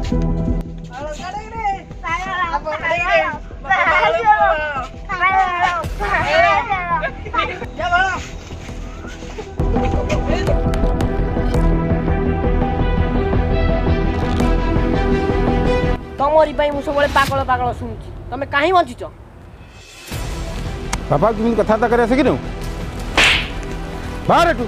तमरी मु सब पागल पागल शुणुची तमे कहीं बंचिच बाबा तुम कथा कर कि बाहर एटू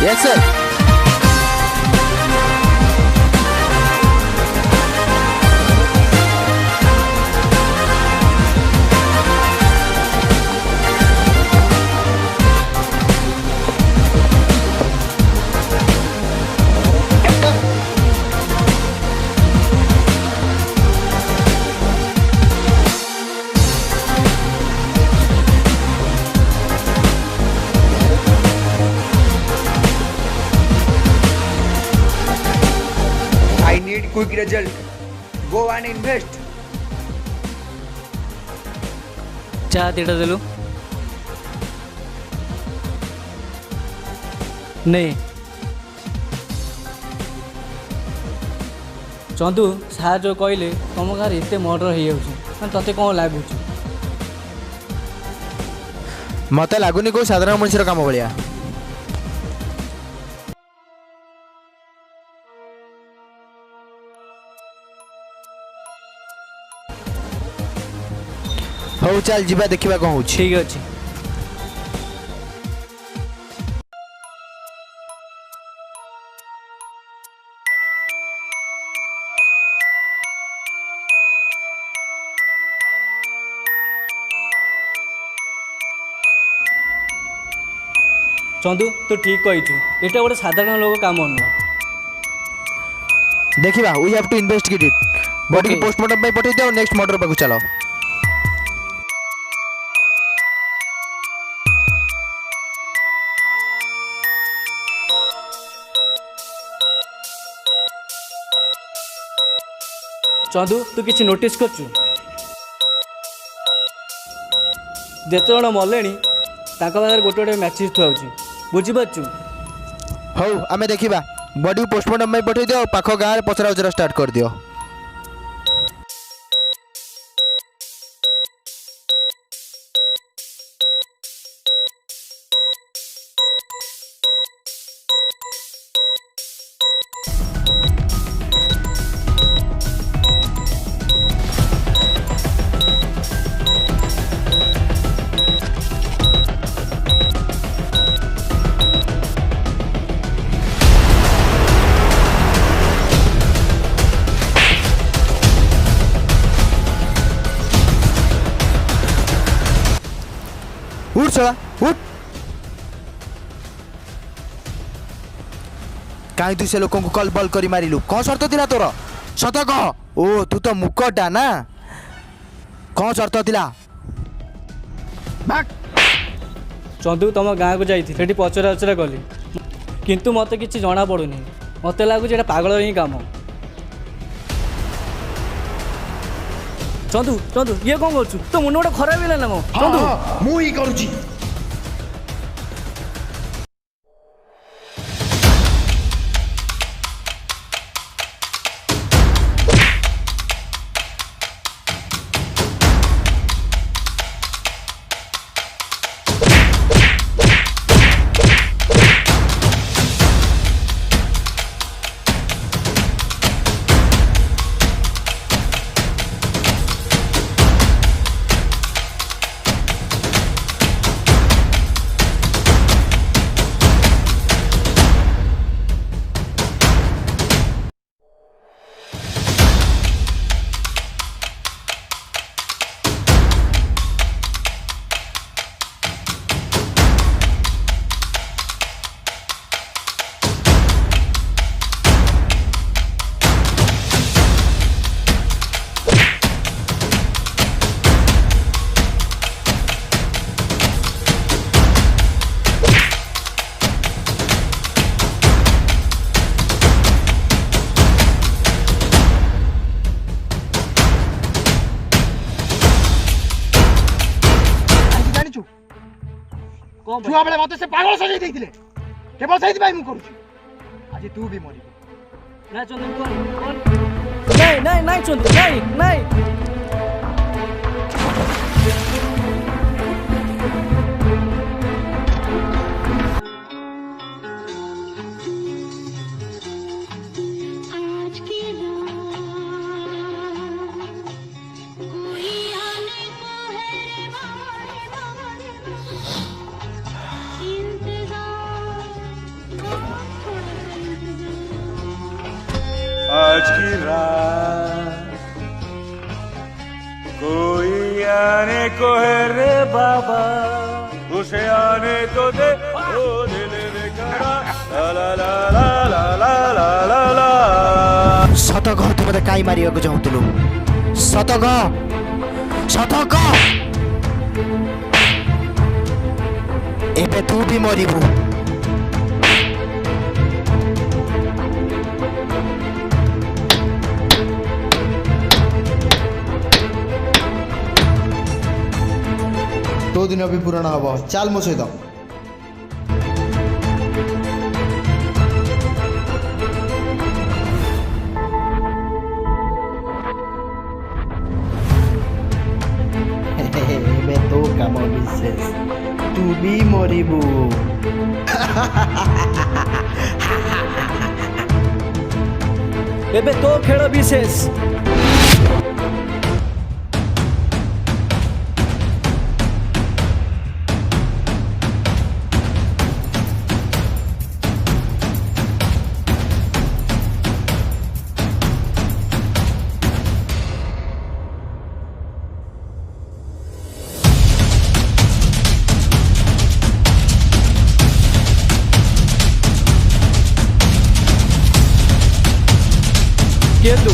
Yes, sir. Quick result. Go and invest. चा तेटा देलु नहीं चंदू सार जो कहले तुम घर एत मर्डर हो तते कौन लगुच मत लगुनि को साधारण मनुष्यर काम भाया हौ चल जीवा देखा कौन हो ठीक अच्छे चंदू तू ठीक कहीचु एटा गोटे साधारण लोक काम नुह देखा we have to investigate it body को पोस्टमार्टम पे पठे दियो नेक्स्ट मर्डर पाकु चलो चंदू तू किसी नोटिस करचु जेते जण मले पाखे गोटे गोटे मैसेज थुआ बुझीपु हौ आमे देखा बॉडी पोस्टमार्टम पे पठे दियो पाख गाँव में पचरा उचरा स्टार्ट कर दियो उठ चला उठ कहीं तू से लोक कल बल कर मारिलु कौन शर्त थिला तोर सत कह ओ तू तो मुकटा ना कौन शर्त थिला चंदू तुम गाँव को जाइए सेठी पचरा उचरा कली किंतु मत किसी जना पड़ुनी मत लगुच पागल ही काम। चंदू चंदू ये कौन कर तो मुंड गोटे खराब है ना चंदू मु ही करूची। छुआ बेले मत से पागल सजाई देइथिले केवल सही भाई मु करूची आज तू भी मरी ना चंदू नहीं नहीं नहीं चंदू नहीं नहीं आज की रात कोई आने को है रे बाबा उसे आने तो दे ओ दिल बेकरार ला ला ला ला ला ला ला ला। सत कह तू मते काई मारिया को चाहतलु सत कह एबे तू भी मरिबू। दो दिन भी पूरण हम चल मो सहित तो काम विशेष तू भी मरिबू। एबे तो खेल विशेष केतु